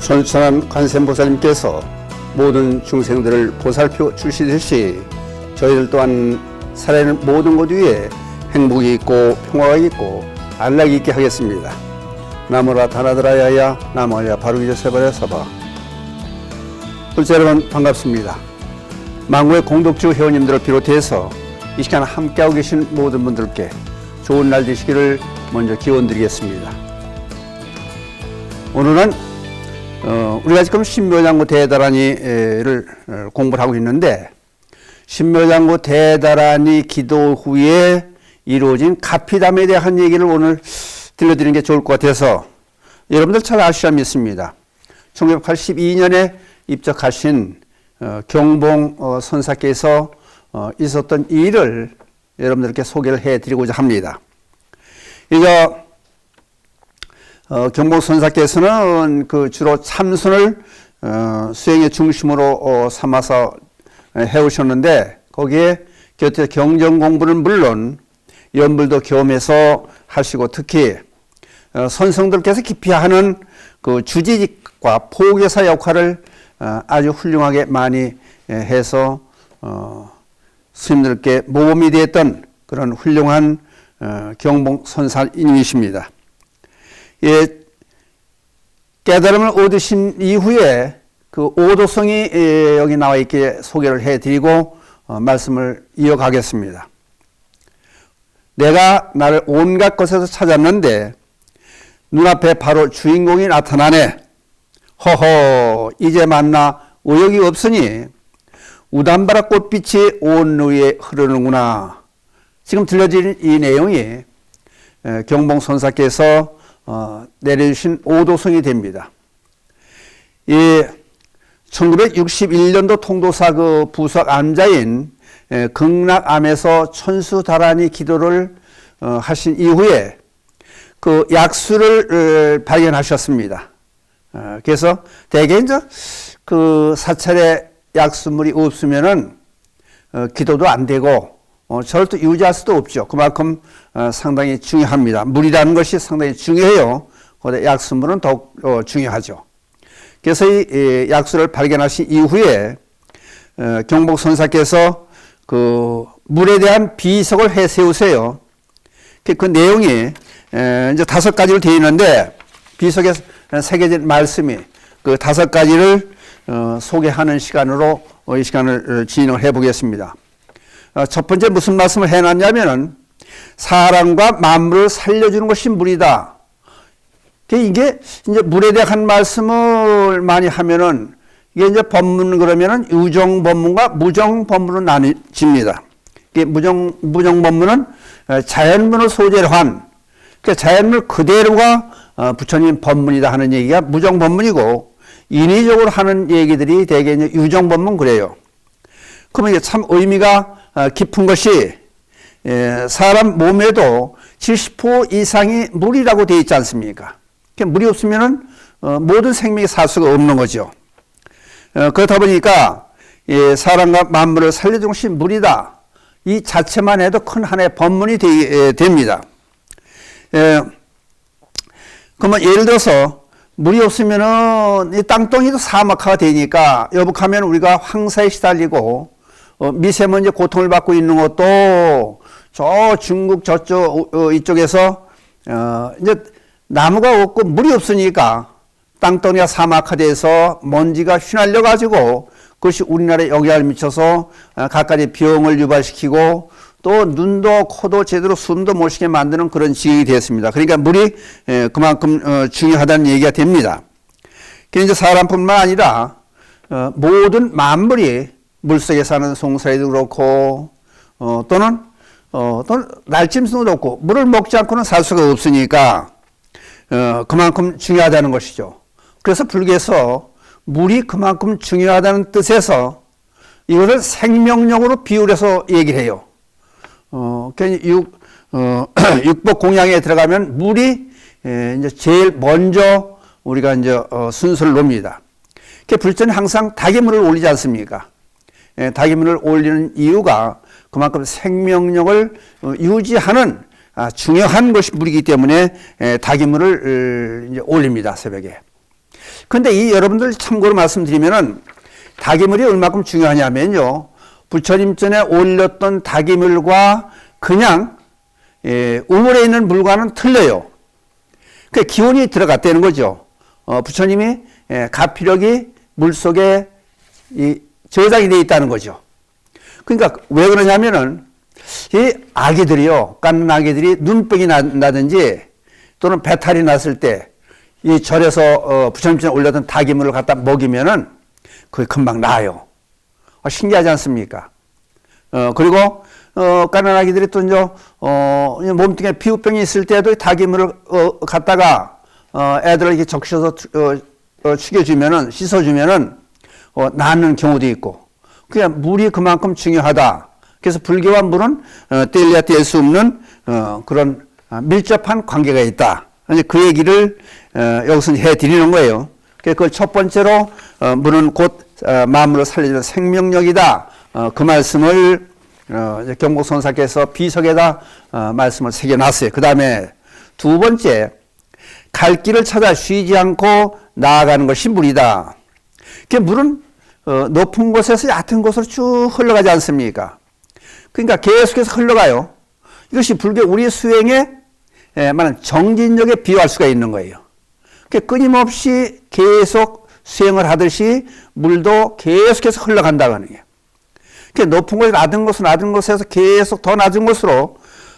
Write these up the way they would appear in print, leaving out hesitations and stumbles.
천천한 관세음보살님께서 모든 중생들을 보살펴 주시듯이 저희들 또한 살아있는 모든 것 위에 행복이 있고 평화가 있고 안락이 있게 하겠습니다. 나무라 다나드라야야 나무야 바루기저 세바야 사바. 불자 여러분 반갑습니다. 망고의 공덕주 회원님들을 비롯해서 이 시간 함께하고 계신 모든 분들께 좋은 날 되시기를 먼저 기원드리겠습니다. 오늘은 우리가 지금 신묘장구 대다라니를 공부를 하고 있는데, 신묘장구 대다라니 기도 후에 이루어진 가피담에 대한 얘기를 오늘 들려드리는 게 좋을 것 같아서, 여러분들 잘 아시라 믿습니다. 1982년에 입적하신 경봉 선사께서 있었던 일을 여러분들께 소개를 해드리고자 합니다. 이거 경봉 선사께서는 주로 참선을 수행의 중심으로 삼아서 해오셨는데, 거기에 곁에 경전 공부는 물론 연불도 겸해서 하시고, 특히 선성들께서 깊이 하는 그 주지직과 포교사 역할을 아주 훌륭하게 많이 해서 스님들께 모범이 되었던 그런 훌륭한 경봉 선사님이십니다. 예, 깨달음을 얻으신 이후에 그 오도성이 여기 나와 있게 소개를 해드리고 말씀을 이어가겠습니다. 내가 나를 온갖 곳에서 찾았는데 눈앞에 바로 주인공이 나타나네. 허허, 이제 만나 의욕이 없으니 우담바라 꽃빛이 온 누에 흐르는구나. 지금 들려진 이 내용이 경봉 선사께서 내려주신 오도성이 됩니다. 이 1961년도 통도사 그 부석 암자인 극락암에서 천수다라니 기도를 하신 이후에 그 약수를 발견하셨습니다. 그래서 대개 이제 그 사찰에 약수물이 없으면은 기도도 안 되고 절을 또 유지할 수도 없죠. 그만큼 상당히 중요합니다. 물이라는 것이 상당히 중요해요. 그런데 약수물은 더욱 중요하죠. 그래서 이 약수를 발견하신 이후에 경복 선사께서 그 물에 대한 비석을 해 세우세요. 그 내용이 이제 5가지로 되어 있는데, 비석에 새겨진 말씀이 그 5가지를 소개하는 시간으로 이 시간을 진행을 해 보겠습니다. 첫 번째 무슨 말씀을 해놨냐면은 사람과 만물을 살려주는 것이 물이다. 이게 이제 물에 대한 말씀을 많이 하면은 이게 이제 법문 그러면은 유정 법문과 무정 법문으로 나뉘집니다. 이게 무정 법문은 자연문을 소재로 한, 그러니까 자연문 그대로가 부처님 법문이다 하는 얘기가 무정 법문이고, 인위적으로 하는 얘기들이 대개 이제 유정 법문 그래요. 그러면 이게 참 의미가 깊은 것이, 사람 몸에도 70% 이상이 물이라고 되어 있지 않습니까? 물이 없으면은 모든 생명이 살 수가 없는 거죠. 그렇다 보니까 사람과 만물을 살려주는 것이 물이다. 이 자체만 해도 큰 하나의 법문이 됩니다. 그러면 예를 들어서 물이 없으면은 이 땅덩이도 사막화가 되니까 여북하면 우리가 황사에 시달리고 미세먼지 고통을 받고 있는 것도 저 중국 저쪽 이쪽에서 이제 나무가 없고 물이 없으니까 땅덩이가 사막화돼서 먼지가 휘날려 가지고 그것이 우리나라에 영향을 미쳐서 갖가지 병을 유발시키고 또 눈도 코도 제대로 숨도 못 쉬게 만드는 그런 지경이 되었습니다. 그러니까 물이 그만큼 중요하다는 얘기가 됩니다. 이제 사람뿐만 아니라 모든 만물이 물속에 사는 송사리도 그렇고 또는 날짐승도 그렇고 물을 먹지 않고는 살 수가 없으니까 그만큼 중요하다는 것이죠. 그래서 불교에서 물이 그만큼 중요하다는 뜻에서 이것을 생명력으로 비유해서 얘기를 해요. 육법 공양에 들어가면 물이 이제 제일 먼저 우리가 이제 순서를 놓습니다. 불전이 항상 닭의 물을 올리지 않습니까? 닭의 물을 올리는 이유가 그만큼 생명력을 유지하는 중요한 것이 물이기 때문에 닭의 물을 이제 올립니다, 새벽에. 근데 이 여러분들 참고로 말씀드리면은 닭이물이 얼마큼 중요하냐면요. 부처님 전에 올렸던 닭이물과 그냥 우물에 있는 물과는 틀려요. 그 기운이 들어갔다는 거죠. 부처님이 가피력이 물 속에 저장이 되어 있다는 거죠. 그러니까 왜 그러냐면은 이 아기들이요, 깎는 아기들이 눈병이 나든지 또는 배탈이 났을 때 이 절에서 부처님 전에 올렸던 닭이물을 갖다 먹이면은 그게 금방 나아요. 신기하지 않습니까? 그리고 깎는 아기들이 또 이제 몸뚱이에 피부병이 있을 때도 닭이물을 갖다가 애들을 이렇게 적셔서 죽여주면은 씻어주면은 낫는 경우도 있고. 그냥 물이 그만큼 중요하다. 그래서 불교와 물은 뗄래야 뗄 수 없는 그런 밀접한 관계가 있다. 이제 그 얘기를 여기서 해드리는 거예요. 그걸 첫 번째로 물은 곧 만물을 살려주는 생명력이다. 그 말씀을 경복선사께서 비석에다 말씀을 새겨놨어요. 그 다음에 두 번째, 갈 길을 찾아 쉬지 않고 나아가는 것이 물이다. 물은 높은 곳에서 얕은 곳으로 쭉 흘러가지 않습니까? 그러니까 계속해서 흘러가요. 이것이 불교 우리 수행에 말하는 정진력에 비유할 수가 있는 거예요. 끊임없이 계속 수행을 하듯이 물도 계속해서 흘러간다는 거예요. 높은 곳에 낮은 곳에서 계속 더 낮은 곳으로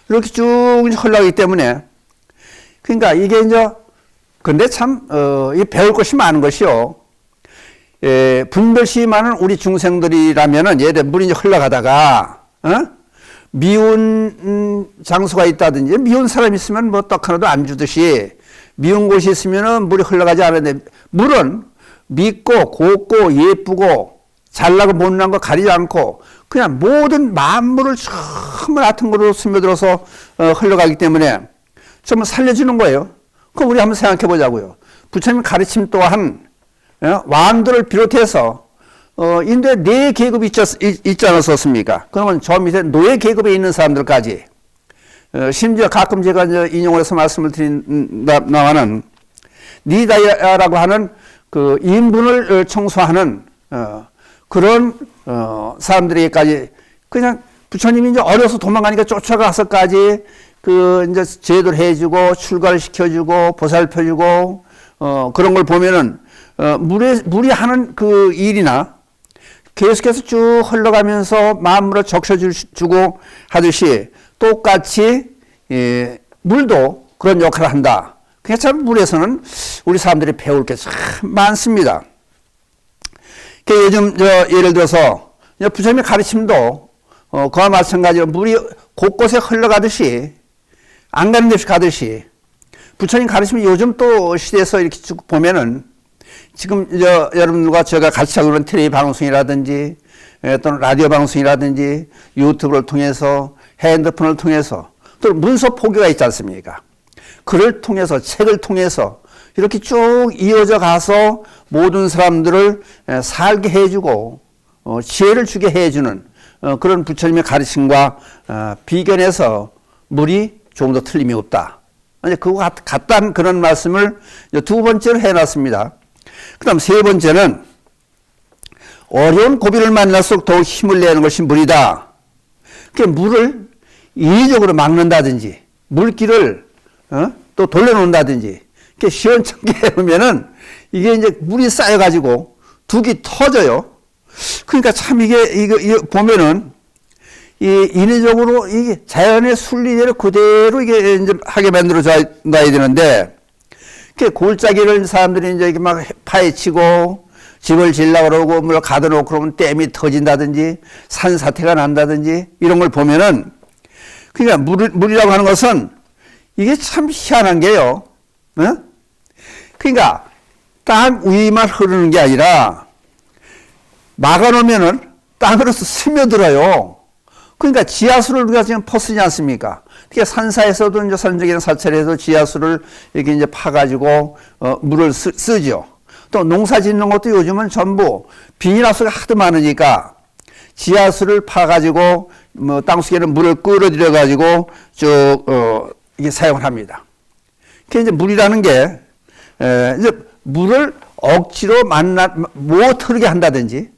이렇게 쭉 흘러가기 때문에 그러니까 이게 이제 근데 참 배울 것이 많은 것이요. 분별심이 많은 우리 중생들이라면은 예를 들어 물이 이제 흘러가다가 미운 장소가 있다든지 미운 사람이 있으면 뭐 떡 하나도 안 주듯이 미운 곳이 있으면은 물이 흘러가지 않는데 물은 밉고 곱고 예쁘고 잘나고 못난 거 가리지 않고 그냥 모든 만물을 전부 같은 거로 스며들어서 흘러가기 때문에 좀 살려주는 거예요. 그럼 우리 한번 생각해 보자고요. 부처님 가르침 또한 왕들을 비롯해서 인도에 네 계급이 있지 않았었습니까? 그러면 저 밑에 노예 계급에 있는 사람들까지 심지어 가끔 제가 인용을 해서 말씀을 드린다마는 니다야라고 하는 그 인분을 청소하는 그런 사람들에게까지 그냥 부처님이 이제 어려서 도망가니까 쫓아가서까지 그 이제 제도를 해주고 출가를 시켜주고 보살펴주고 그런 걸 보면은 물이 하는 그 일이나 계속해서 쭉 흘러가면서 만물을 적셔주고 하듯이 똑같이 물도 그런 역할을 한다. 그래서 참 물에서는 우리 사람들이 배울 게 참 많습니다. 요즘 예를 들어서 부처님의 가르침도 그와 마찬가지로 물이 곳곳에 흘러가듯이 안 가는 데 없이 가듯이 부처님 가르침이 요즘 또 시대에서 이렇게 쭉 보면은 지금 여러분들과 제가 같이 하고 있는 텔레비 방송이라든지 또는 라디오 방송이라든지 유튜브를 통해서 핸드폰을 통해서 또 문서 포교가 있지 않습니까? 글을 통해서 책을 통해서 이렇게 쭉 이어져 가서 모든 사람들을 살게 해주고 지혜를 주게 해주는 그런 부처님의 가르침과 비견해서 물이 조금 더 틀림이 없다. 그거 같다는 그런 말씀을 두 번째로 해놨습니다. 그 다음 세 번째는 어려운 고비를 만날수록 더욱 힘을 내는 것이 물이다. 물을 인위적으로 막는다든지 물길을 또 돌려놓는다든지 시원찮게 해놓으면은 이게 이제 물이 쌓여가지고 둑이 터져요. 그러니까 참 이게 보면은 이 인위적으로 이게 자연의 순리대로 그대로 이게 이제 하게 만들어져야 되는데 골짜기를 사람들이 이제 이렇게 막 파헤치고 집을 지으려고 그러고 뭘 가둬놓고 그러면 댐이 터진다든지 산사태가 난다든지 이런 걸 보면은 그러니까 물이라고 하는 것은 이게 참 희한한 게요. 그러니까 땅 위만 흐르는 게 아니라 막아놓으면은 땅으로서 스며들어요. 그러니까 지하수를 우리가 지금 퍼쓰지 않습니까? 그러니까 산사에서도 이제 산적이나 사찰에서 지하수를 이렇게 이제 파가지고 물을 쓰죠. 또 농사 짓는 것도 요즘은 전부 비닐하우스가 하도 많으니까 지하수를 파가지고 뭐 땅속에는 물을 끌어들여가지고 쭉 이게 사용을 합니다. 그 이제 물이라는 게 이제 물을 억지로 못 흐르게 한다든지,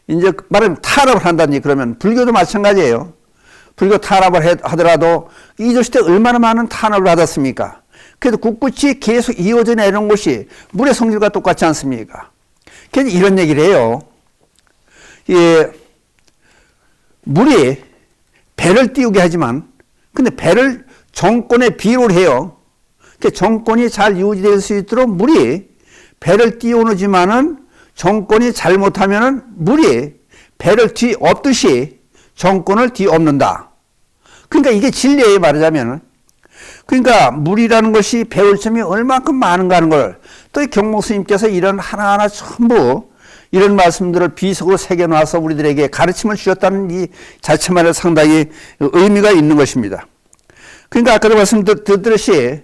이제 말하면 탄압을 한다든지 그러면 불교도 마찬가지예요. 불교 탄압을 하더라도 잊었을 때 얼마나 많은 탄압을 받았습니까? 그래도 꿋꿋이 계속 이어져 내려온 것이 물의 성질과 똑같지 않습니까? 그래서 이런 얘기를 해요. 예, 물이 배를 띄우게 하지만, 근데 배를 정권에 비유를 해요. 정권이 잘 유지될 수 있도록 물이 배를 띄워놓지만은 정권이 잘못하면은 물이 배를 뒤엎듯이 정권을 뒤엎는다. 그러니까 이게 진리예요, 말하자면은. 그러니까 물이라는 것이 배울 점이 얼마큼 많은가 하는 걸 또 경봉 스님께서 이런 하나하나 전부 이런 말씀들을 비석으로 새겨놔서 우리들에게 가르침을 주셨다는 이 자체만으로 상당히 의미가 있는 것입니다. 그러니까 아까도 말씀드렸듯이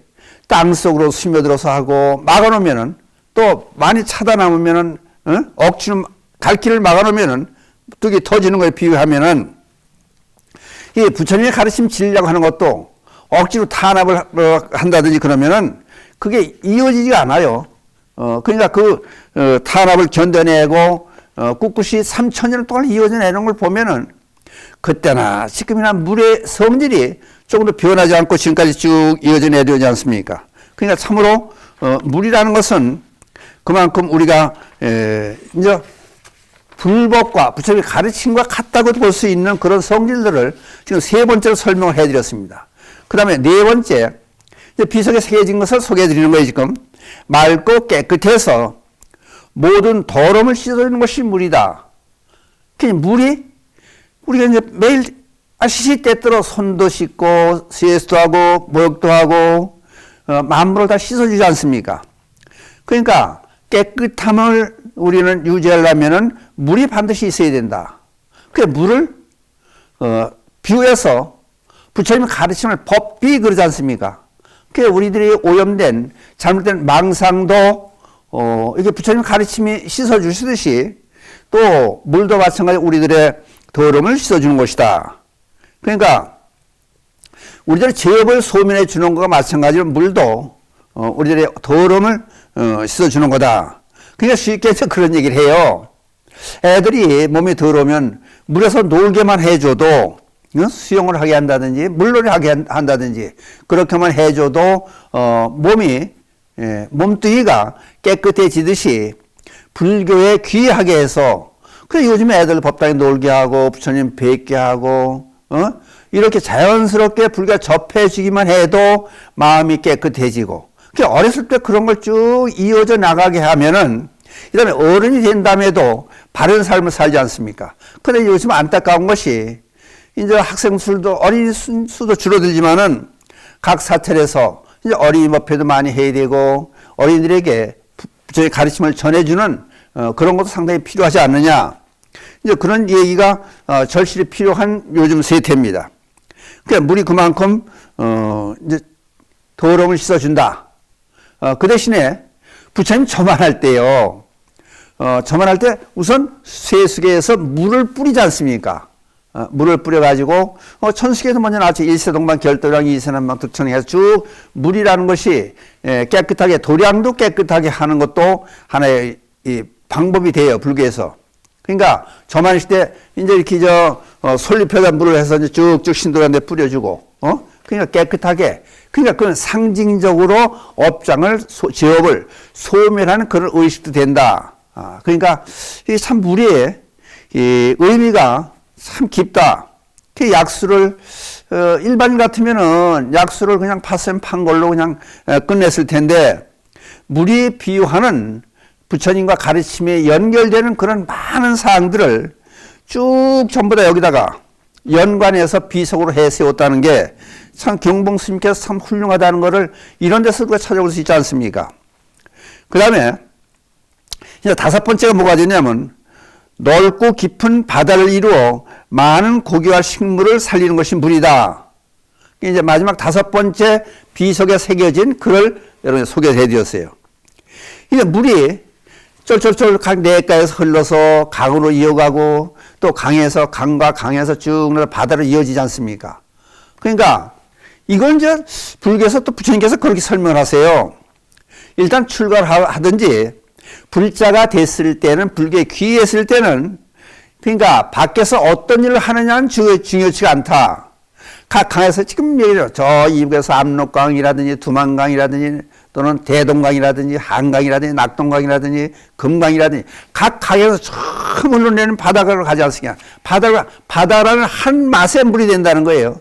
땅속으로 스며들어서 하고 막아놓으면은 또 많이 차단하면은 억지로 갈 길을 막아놓으면은 뚝이 터지는 거에 비유하면은 이 부처님의 가르침 지키려고 하는 것도 억지로 탄압을 한다든지 그러면은 그게 이어지지가 않아요. 그러니까 탄압을 견뎌내고 꿋꿋이 3000년 동안 이어져내는 걸 보면은 그때나 지금이나 물의 성질이 조금 더 변하지 않고 지금까지 쭉 이어져 내려오지 않습니까? 그러니까 참으로 물이라는 것은 그만큼 우리가 이제 불법과 부처님의 가르침과 같다고 볼 수 있는 그런 성질들을 지금 세 번째로 설명을 해드렸습니다. 그 다음에 네 번째, 이제 비석에 새겨진 것을 소개해드리는 거예요, 지금. 맑고 깨끗해서 모든 더러움을 씻어주는 것이 물이다. 물이, 우리가 이제 매일 시시때때로 손도 씻고, 세수도 하고, 목욕도 하고, 만물을 다 씻어주지 않습니까? 그러니까 깨끗함을 우리는 유지하려면은 물이 반드시 있어야 된다. 그 물을, 비유해서 부처님의 가르침을 법비 그러지 않습니까? 그 우리들이 오염된 잘못된 망상도 이게 부처님 가르침이 씻어주시듯이 또 물도 마찬가지로 우리들의 더러움을 씻어주는 것이다. 그러니까 우리들의 죄업을 소멸해 주는 것과 마찬가지로 물도 우리들의 더러움을 씻어주는 거다. 그러니까 쉽게 해서 그런 얘기를 해요. 애들이 몸이 더러우면 물에서 놀게만 해줘도 수영을 하게 한다든지 물놀이 하게 한다든지 그렇게만 해줘도 몸뚱이가 깨끗해지듯이 불교에 귀하게 해서 그래 요즘에 애들 법당에 놀게 하고 부처님 뵙게 하고 이렇게 자연스럽게 불교에 접해지기만 해도 마음이 깨끗해지고 어렸을 때 그런 걸 쭉 이어져 나가게 하면은 그다음에 어른이 된 다음에도 바른 삶을 살지 않습니까? 그런데 요즘 안타까운 것이 이제 학생 수도 어린이 수도 줄어들지만은 각 사찰에서 이제 어린이 법회도 많이 해야 되고 어린이들에게 저희 가르침을 전해주는 그런 것도 상당히 필요하지 않느냐. 이제 그런 얘기가 절실히 필요한 요즘 세태입니다. 그러니까 물이 그만큼 이제 더러움을 씻어준다. 그 대신에 부처님 저만할 때요. 저만할 때 우선 세수계에서 물을 뿌리지 않습니까? 물을 뿌려가지고 천수계에서 먼저 나왔죠. 일세동반 결도량 이세난방 득천해서 쭉 물이라는 것이 깨끗하게 도량도 깨끗하게 하는 것도 하나의 이 방법이 돼요. 불교에서. 그러니까 저만할 때 이제 이렇게 솔잎에다 물을 해서 이제 쭉쭉 신도한 데 뿌려주고 그러니까 깨끗하게 그러니까 그건 상징적으로 업장을 죄업을 소멸하는 그런 의식도 된다. 그러니까 이게 참 물의 이 의미가 참 깊다. 그 약수를 일반인 같으면은 약수를 그냥 팠으면 판 걸로 그냥 끝냈을 텐데 물이 비유하는 부처님과 가르침에 연결되는 그런 많은 사항들을 쭉 전부 다 여기다가 연관해서 비석으로 해세웠다는 게 참 경봉 스님께서 참 훌륭하다는 것을 이런 데서 우리가 찾아볼 수 있지 않습니까? 그 다음에 이제 다섯 번째가 뭐가 되냐면 넓고 깊은 바다를 이루어 많은 고기와 식물을 살리는 것이 물이다. 이제 마지막 다섯 번째 비석에 새겨진 글을 여러분 소개해 드렸어요. 이제 물이 쫄쫄쫄 각 내가에서 흘러서 강으로 이어가고 또 강에서 강과 강에서 쭉 바다로 이어지지 않습니까? 그러니까 이걸 이제 불교에서 또 부처님께서 그렇게 설명을 하세요. 일단 출가를 하든지 불자가 됐을 때는, 불교에 귀했을 때는, 그러니까 밖에서 어떤 일을 하느냐는 중요치가 않다. 각 강에서 지금 예를 들어 저 이북에서 압록강이라든지 두만강이라든지 또는 대동강이라든지 한강이라든지 낙동강이라든지 금강이라든지 각 강에서 처음 흘러내는 바다를 가지 않습니까? 바다라는 한 맛의 물이 된다는 거예요.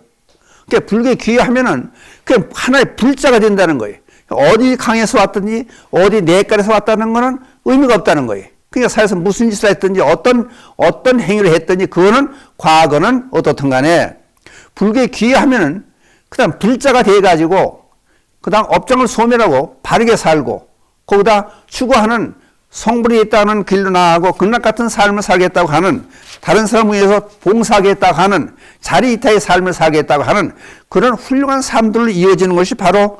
그러니까 불교에 귀하면은 그냥 하나의 불자가 된다는 거예요. 어디 강에서 왔든지 어디 내깔에서 왔다는 거는 의미가 없다는 거예요. 그러니까 사회에서 무슨 짓을 했든지 어떤 행위를 했든지 그거는 과거는 어떻든 간에 불교에 귀하면은 그다음 불자가 돼가지고 그다음 업장을 소멸하고 바르게 살고 거기다 추구하는 성불이 있다는 길로 나아가고 극락 같은 삶을 살겠다고 하는 다른 사람을 위해서 봉사하겠다고 하는 자리 이타의 삶을 살겠다고 하는 그런 훌륭한 삶들로 이어지는 것이 바로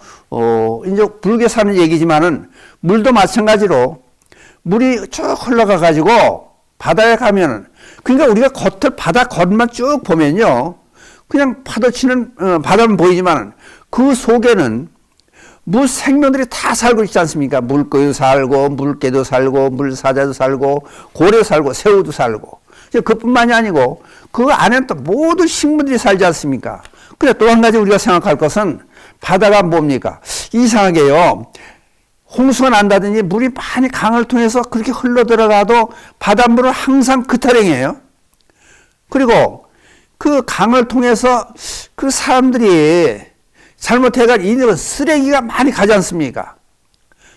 이제 불교에 사는 얘기지만은 물도 마찬가지로 물이 쭉 흘러가 가지고 바다에 가면은 그러니까 우리가 바다 겉만 쭉 보면요. 그냥 파도 치는 바다는 보이지만 그 속에는 무생명들이 다 살고 있지 않습니까? 물고기도 살고 물개도 살고 물사자도 살고 고래도 살고 새우도 살고 그뿐만이 아니고 그 안에는 또 모든 식물들이 살지 않습니까? 근데 또 한 가지 우리가 생각할 것은 바다가 뭡니까? 이상하게요. 홍수가 난다든지 물이 많이 강을 통해서 그렇게 흘러 들어가도 바닷물은 항상 그타령이에요. 그리고 그 강을 통해서 그 사람들이 잘못해가지고 쓰레기가 많이 가지 않습니까?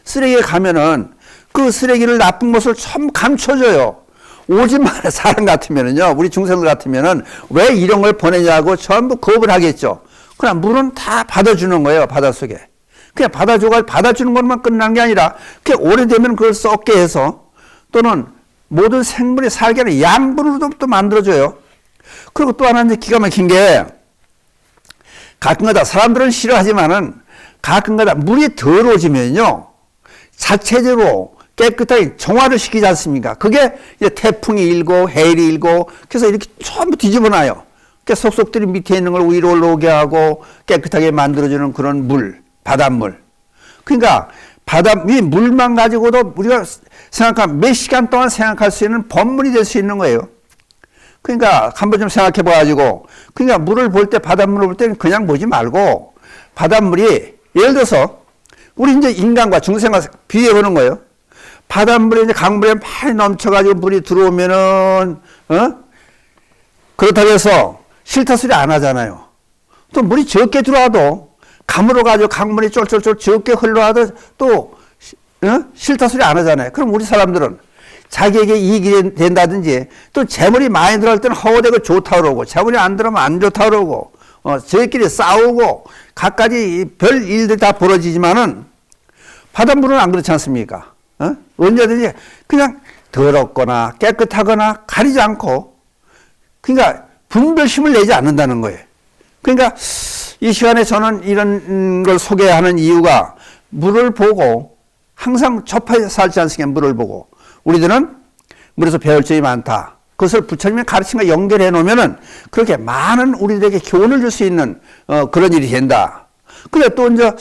쓰레기에 가면은 그 쓰레기를 나쁜 것을 참 감춰줘요. 오지만 사람 같으면은요, 우리 중생들 같으면은 왜 이런 걸 보내냐고 전부 거부를 하겠죠. 그냥 물은 다 받아주는 거예요, 바닷속에. 그냥 받아주는 것만 끝난 게 아니라, 그게 오래되면 그걸 썩게 해서 또는 모든 생물이 살게 하는 양분으로도 또 만들어줘요. 그리고 또 하나 이제 기가 막힌 게 가끔가다 사람들은 싫어하지만은 가끔가다 물이 더러워지면요 자체적으로 깨끗하게 정화를 시키지 않습니까? 그게 이제 태풍이 일고 해일이 일고 그래서 이렇게 전부 뒤집어놔요. 그러니까 속속들이 밑에 있는 걸 위로 올라오게 하고 깨끗하게 만들어주는 그런 물, 바닷물. 그러니까 이 물만 가지고도 우리가 생각하면 몇 시간 동안 생각할 수 있는 법문이 될 수 있는 거예요. 그러니까 한번 좀 생각해 봐가지고 그러니까 물을 볼 때 바닷물을 볼 때는 그냥 보지 말고 바닷물이 예를 들어서 우리 이제 인간과 중생과 비교해 보는 거예요. 바닷물에 이제 강물에 많이 넘쳐가지고 물이 들어오면은 그렇다고 해서 싫다 소리 안 하잖아요. 또 물이 적게 들어와도 가물어 가지고 강물이 쫄쫄쫄 적게 흘러와도 또 싫다 소리 안 하잖아요. 그럼 우리 사람들은 자기에게 이익이 된다든지 또 재물이 많이 들어갈 때는 허우대고 좋다 그러고 재물이 안 들어오면 안 좋다 그러고 저희끼리 싸우고 각가지 별 일들이 다 벌어지지만은 바닷물은 안 그렇지 않습니까? 언제든지 그냥 더럽거나 깨끗하거나 가리지 않고 그러니까 분별심을 내지 않는다는 거예요. 그러니까 이 시간에 저는 이런 걸 소개하는 이유가 물을 보고 항상 접해 살지 않습니까? 물을 보고 우리들은 물에서 배울 점이 많다. 그것을 부처님의 가르침과 연결해 놓으면은 그렇게 많은 우리들에게 교훈을 줄 수 있는 그런 일이 된다. 근데 또 이제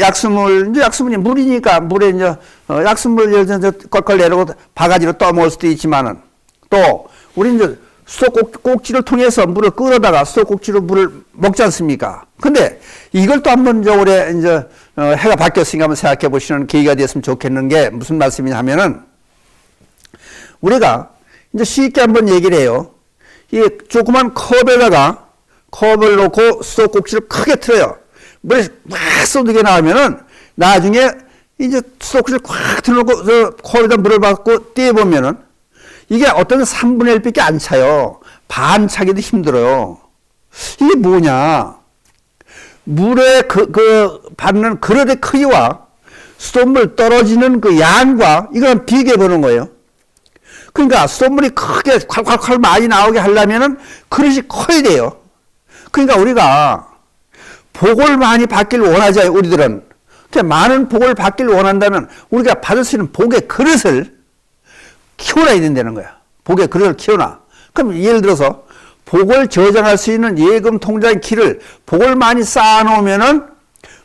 약수물이 물이니까 물에 이제 약수물 예를 들어서 껄껄 내려고 바가지로 떠먹을 수도 있지만은 또 우리 이제 수도꼭지를 통해서 물을 끌어다가 수도꼭지로 물을 먹지 않습니까? 근데 이걸 또 한번 올해 이제 해가 바뀌었으니까 한번 생각해 보시는 계기가 됐으면 좋겠는 게 무슨 말씀이냐 하면은 우리가 이제 쉽게 한번 얘기를 해요. 이 조그만 컵에다가 컵을 놓고 수도꼭지를 크게 틀어요. 물에 막 쏟게 나오면은 나중에 이제 수도꼭지를 꽉 틀어놓고 컵에다 물을 받고 띄워보면은 이게 어떤 3분의 1밖에 안 차요. 반 차기도 힘들어요. 이게 뭐냐. 물에 받는 그릇의 크기와 수돗물 떨어지는 그 양과 이걸 비교해 보는 거예요. 그러니까 수돗물이 크게 콸콸콸 많이 나오게 하려면은 그릇이 커야 돼요. 그러니까 우리가 복을 많이 받기를 원하잖아요, 우리들은. 그러니까 많은 복을 받기를 원한다면 우리가 받을 수 있는 복의 그릇을 키워놔야 된다는 거야. 복의 그릇을 키워놔. 그럼 예를 들어서 복을 저장할 수 있는 예금 통장 키를 복을 많이 쌓아놓으면은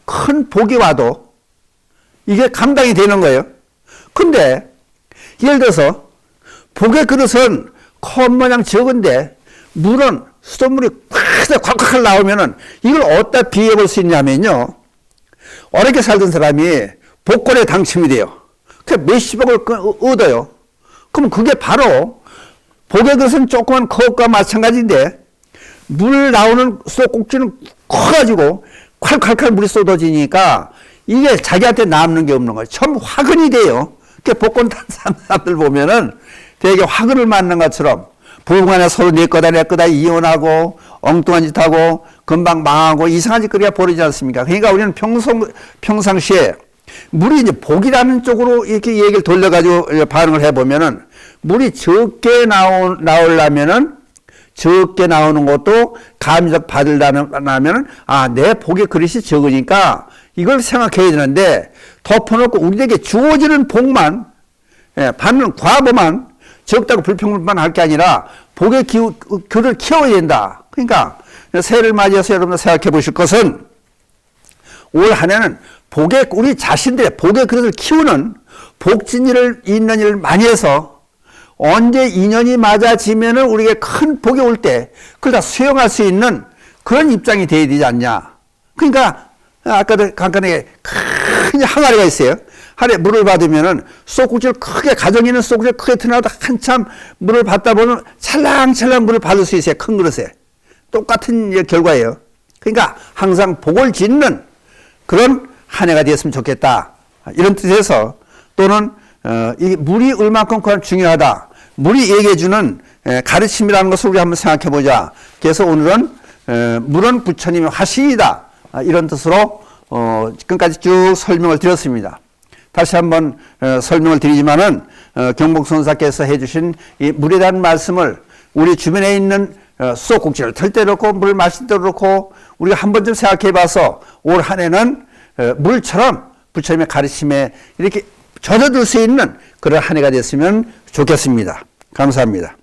큰 복이 와도 이게 감당이 되는 거예요. 근데 예를 들어서 복의 그릇은 컵 모양 적은데 물은 수돗물이 콱콱 나오면은 이걸 어디다 비유해 볼 수 있냐면요. 어렵게 살던 사람이 복권에 당첨이 돼요. 그 몇십억을 얻어요. 그럼 그게 바로 복의 그릇은 조그만 컵과 마찬가지인데 물 나오는 수도꼭지는 커가지고 콸콸콸 물이 쏟아지니까 이게 자기한테 남는 게 없는 거예요. 전부 화근이 돼요. 그 복권 탄 사람들 보면은 되게 화근을 맞는 것처럼 부부간에 서로 내 거다 내 거다 이혼하고 엉뚱한 짓 하고 금방 망하고 이상한 짓거리가 벌어지지 않습니까? 그러니까 우리는 평상시에 물이 이제 복이라는 쪽으로 이렇게 얘기를 돌려가지고 반응을 해보면은 물이 적게 나오려면은 적게 나오는 것도 감적 받으려면은 내 복의 그릇이 적으니까 이걸 생각해야 되는데 덮어놓고 우리에게 주어지는 복만 받는 과보만 적다고 불평만 할 게 아니라 복의 그릇을 키워야 된다. 그러니까 새해를 맞이해서 여러분들 생각해 보실 것은 올 한 해는 우리 자신들의 복의 그릇을 키우는 복진 일을 있는 일을 많이 해서 언제 인연이 맞아지면은 우리에게 큰 복이 올 때 그걸 다 수용할 수 있는 그런 입장이 되어야 되지 않냐. 그러니까 아까도 간단하게 큰 항아리가 있어요. 하루에 물을 받으면은 쏙구지를 크게 가정에 있는 쏙구지를 크게 틀어놔도 한참 물을 받다 보면 찰랑찰랑 물을 받을 수 있어요. 큰 그릇에. 똑같은 결과예요. 그러니까 항상 복을 짓는 그런 한 해가 되었으면 좋겠다. 이런 뜻에서 또는 이 물이 얼마큼 중요하다. 물이 얘기해주는 가르침이라는 것을 우리 한번 생각해 보자. 그래서 오늘은 물은 부처님의 화신이다. 이런 뜻으로 지금까지 쭉 설명을 드렸습니다. 다시 한번 설명을 드리지만은 경복선사께서 해주신 이 물에 대한 말씀을 우리 주변에 있는 수도꼭지를 틀 때 그렇고 물 마실 때 그렇고 우리가 한 번쯤 생각해 봐서 올 한 해는 물처럼 부처님의 가르침에 이렇게 젖어들 수 있는 그런 한 해가 됐으면 좋겠습니다. 감사합니다.